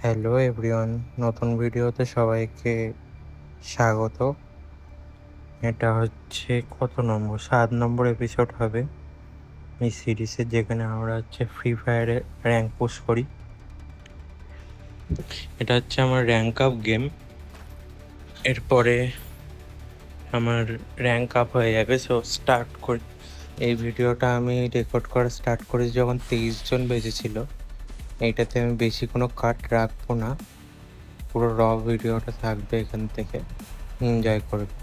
Hello everyone, নতুন ভিডিওতে সবাইকে স্বাগত। এটা হচ্ছে কত নম্বর 7 নম্বর এপিসোড হবে এই সিরিজের, যেখানে আমরা ফ্রি ফায়ারে র্যাঙ্ক পুশ করি। এটা হচ্ছে আমার র্যাঙ্ক আপ গেম। এরপরে আমার র্যাঙ্ক আপ হয়ে যাবে, সো স্টার্ট করি। এই ভিডিওটা আমি রেকর্ড করা স্টার্ট করেছি যখন 23 জন বেজেছিল। এইটাতে আমি বেশি কোনো কাট রাখবো না, পুরো র ভিডিওটা থাকবে, এখান থেকে এনজয় করবে।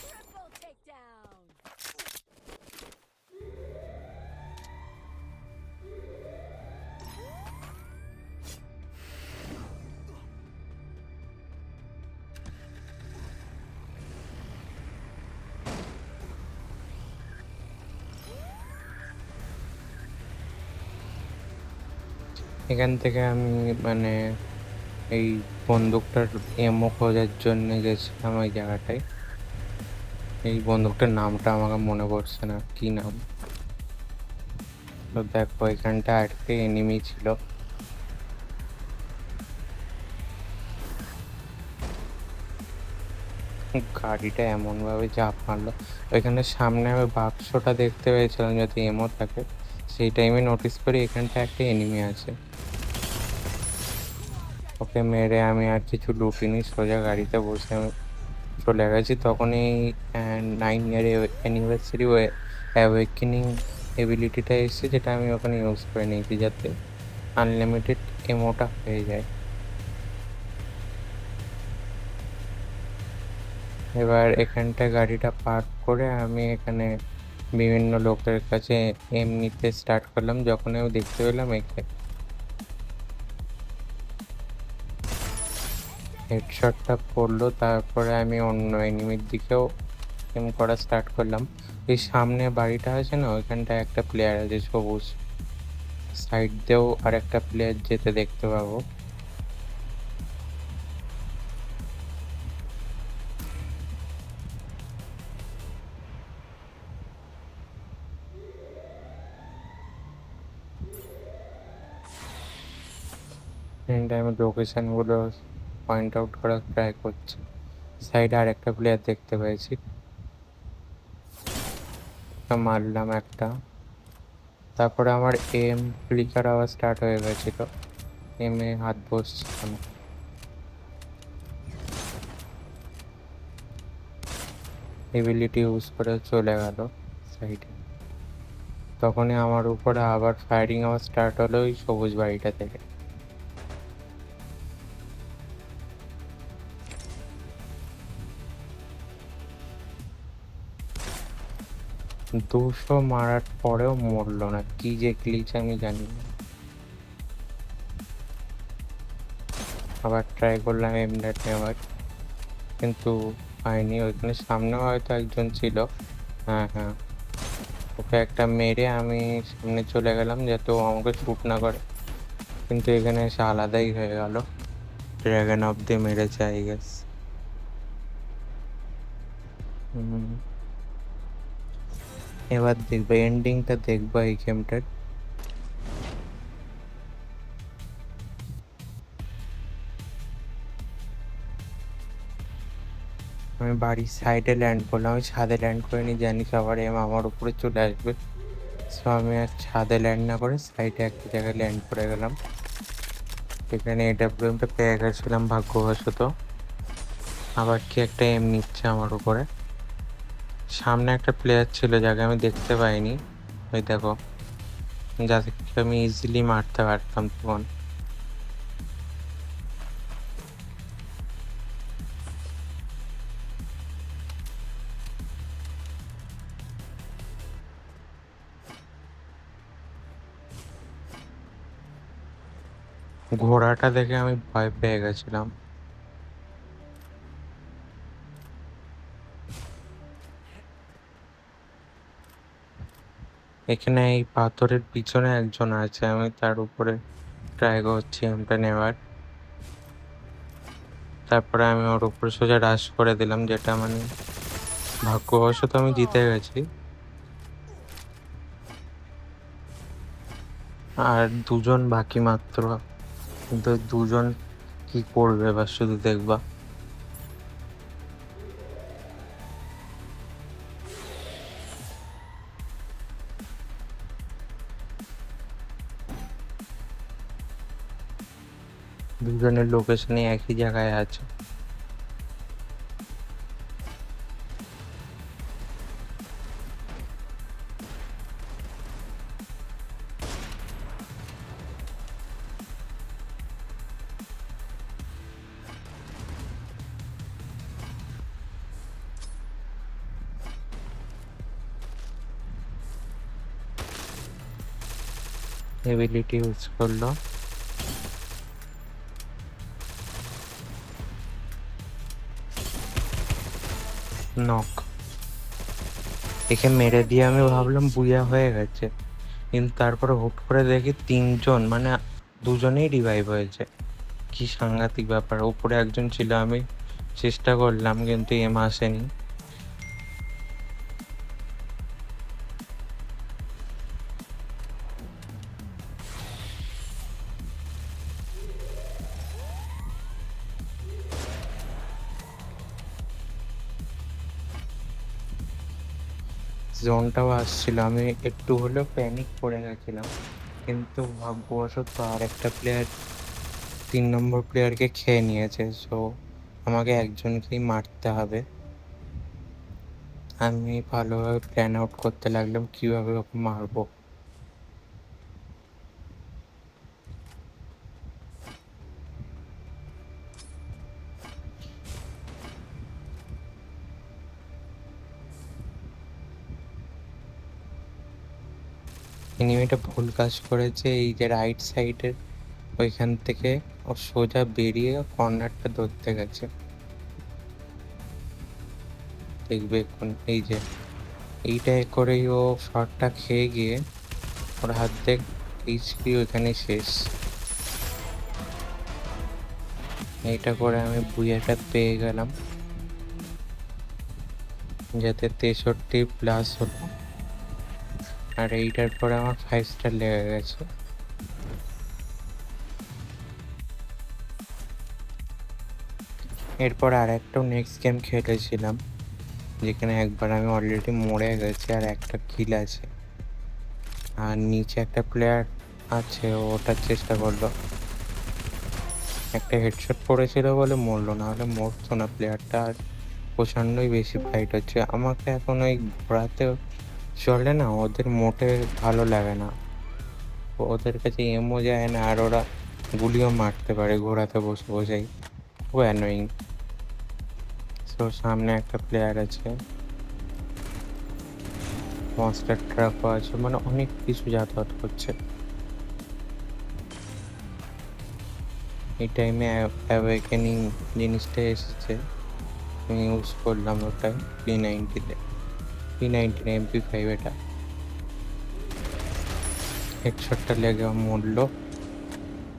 Triple takedown. এখান থেকে আমি এই বন্দুকটার এমও খোঁজার জন্য গেছিলাম ওই জায়গাটায়। এই বন্দুকটার নামটা আমাকে মনে পড়ছে না, কি নাম। তো দেখো, এখানটা একটা এনিমি ছিল। গাড়িটা এমন ভাবে চাপ মারলো, ওইখানে সামনে আমি বাক্সটা দেখতে পেয়েছিলাম যাতে এমও থাকে। সেই টাইমে নোটিস করি এখানটা একটা এনিমি আছে। ওকে মেরে আমি আর কিছু লুটিনি, সোজা গাড়িতে বসে আমি চলে গেছি। তখনই 9 ইয়ার অ্যানিভার্সারি অ্যাওয়েকেনিং এবিলিটিটা এসেছে, যেটা আমি ওখানে ইউজ করে নিয়েছি যাতে আনলিমিটেড এমোটা হয়ে যায়। এবার এখানটায় গাড়িটা পার্ক করে আমি এখানে বিভিন্ন লোকের কাছে এমনিতে স্টার্ট করলাম। যখন আমি দেখতে পেলাম একে হেডশটটা পড়লো, তারপরে আমি অন্য এনিমির দিকেও এম করা স্টার্ট করলাম। এই সামনে বাড়িটা আছে না, ওইখানটায় একটা প্লেয়ার আছে সবুজ, সাইড দিয়েও আর একটা প্লেয়ার যেতে দেখতে পাবো। আমি লোকেশনগুলো পয়েন্ট আউট করার ট্রাই করছি। সাইডে আর একটা প্লেয়ার দেখতে পেয়েছি, মারলাম একটা। তারপরে আমার এম ফ্লিকার আওয়াজ স্টার্ট হয়ে গেছিল, এমে হাত বসছিল না। এবিলিটি ইউজ করে চলে গেল সাইডে। তখনই আমার উপরে আবার ফায়ারিং আওয়াজ স্টার্ট হলো ওই সবুজ বাড়িটা থেকে। দুশো মারার পরেও মরলো না, কি যে গ্লিচ আমি জানি না। আবার ট্রাই করলাম এমনেট নেওয়ার, কিন্তু পাইনি। ওইখানে সামনেও হয়তো একজন ছিল। হ্যাঁ হ্যাঁ, ওকে একটা মেরে আমি সামনে চলে গেলাম যাতে ও আমাকে শ্যুট না করে, কিন্তু এখানে এসে আলাদাই হয়ে গেল। ড্রাগন অফ দিয়ে মেরেছে আই গেস। এবার দেখবো এন্ডিংটা, দেখবো এই গেমটার। আমি বাড়ির সাইডে ল্যান্ড করলাম, আমি ছাদে ল্যান্ড করিনি, জানি সবার এম আমার উপরে চলে আসবে। সো আমি আর ছাদে ল্যান্ড না করে সাইডে একটা জায়গায় ল্যান্ড করে গেলাম। এখানে এডাব্লিউএমটা পেয়ে গেছিলাম ভাগ্যবশত। আবার কি একটা এম নিচ্ছে আমার উপরে। সামনে একটা প্লেয়ার ছিল যাকে আমি দেখতে পাইনি, ওই দেখো, যাদেরকে আমি ইজিলি মারতে পারতাম তখন। ঘোড়াটা দেখে আমি ভয় পেয়ে গেছিলাম। এখানে এই পাথরের পিছনে একজন আছে, আমি তার উপরে ট্রাই করছি এমটা নেওয়ার। তারপরে আমি ওর উপরে সোজা রাশ করে দিলাম, যেটা মানে ভাগ্যবশত আমি জিতে গেছি। আর দুজন বাকি মাত্র, কিন্তু দুজন কি করবে এবার শুধু দেখবা। দুজনের লোকেশনই একই জায়গায় আছে। এবিলিটি ইউজ করলো, নক। একে মেরে দিয়ে আমি ভাবলাম বুইয়া হয়ে গেছে, কিন্তু তারপরে হুট করে দেখি তিনজন, মানে দুজনেই রিভাইভ হয়েছে। কি সাংঘাতিক ব্যাপার! উপরে একজন ছিল, আমি চেষ্টা করলাম কিন্তু এম আসেনি। জোনটাও আসছিল, আমি একটু হলেও প্যানিক করে গেছিলাম, কিন্তু ভাগ্যবশত আর একটা প্লেয়ার 3 নম্বর প্লেয়ারকে খেয়ে নিয়েছে। সো আমাকে একজনকেই মারতে হবে। আমি ভালোভাবে প্ল্যান আউট করতে লাগলাম কিভাবে ওকে মারবো। এনিমিটা ভুল কাজ করেছে, এই যে রাইট সাইডের ওইখান থেকে ও সোজা বেরিয়ে কর্নারটা ধরতে গেছে। দেখবে এখন এই যে এইটাই করেই ও শটটা খেয়ে গিয়ে ওর হাত থেকে এইচপি ওইখানে শেষ। এইটা করে আমি বুইয়াটা পেয়ে গেলাম, যাতে 63+ হলো। আর এইটার পরে আমার 5 স্টার লেগে গেছে। এরপর আর একটাও নেক্সট গেম খেলেছিলাম, যেখানে একবার আমি অলরেডি মরে গেছি আর একটা কিল আছে। আর নিচে একটা প্লেয়ার আছে, ওটার চেষ্টা করলো, একটা হেডশট পড়েছিল বলে মরলো, না হলে মরতো না প্লেয়ারটা। আর প্রচণ্ডই বেশি ফাইট হচ্ছে আমাকে এখন। ওই ঘোরাতে চলে না, ওদের মোটে ভালো লাগে না। ওদের কাছে এমও যায় না, আর ওরা গুলিও মারতে পারে ঘোরাতে বসে বসেই, খুব অ্যানোয়িং। তো সামনে একটা প্লেয়ার আছে, মনস্টার ট্রাকও আছে, মানে অনেক কিছু যাতায়াত করছে। এই টাইমে অ্যাওয়েকেনিং জিনিসটা এসেছে, আমি ইউজ করলাম ওটা P90-তে, P90 MP5 এটা। হেডশটটা লেগে মরলো।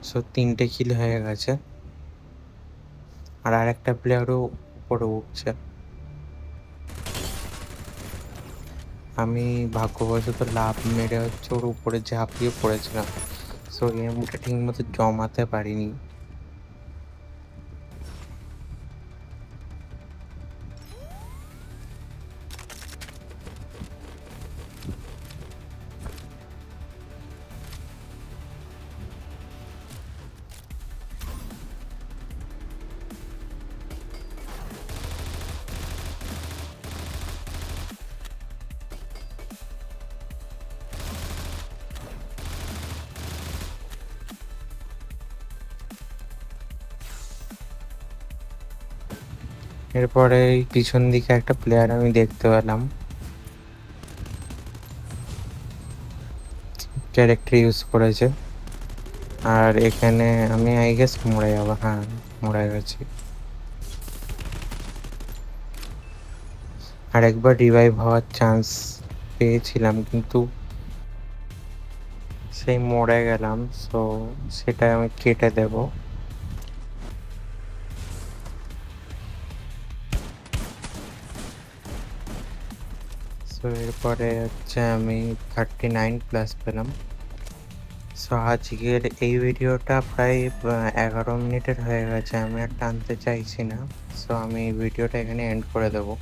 সো 3টে কিল হয়ে গেছে, আর আরেকটা প্লেয়ারও উপরে উঠছে। আমি ভাগ্যবশত লাফ মেরে হচ্ছে ওর উপরে ঝাঁপিয়ে পড়েছিলাম। সো এমটা ঠিকমতো জমাতে পারিনি। এরপরে এই পিছন দিকে একটা প্লেয়ার আমি দেখতে পেলাম। ক্যারেক্টার ইউজ করেছে। আর এখানে আমি আই গেস মরে যাবো। হ্যাঁ, মরে গেছি। আরেকবার রিভাইভ হওয়ার চান্স পেয়েছিলাম, কিন্তু সেই মরে গেলাম। সো সেটা আমি কেটে দেব। সো এরপরে হচ্ছে আমি 39+ পেলাম। সো আজকের এই ভিডিওটা প্রায় 11 মিনিটের হয়ে গেছে। আমি আর টানতে চাইছি না। সো আমি এই ভিডিওটা এখানে এন্ড করে দেবো।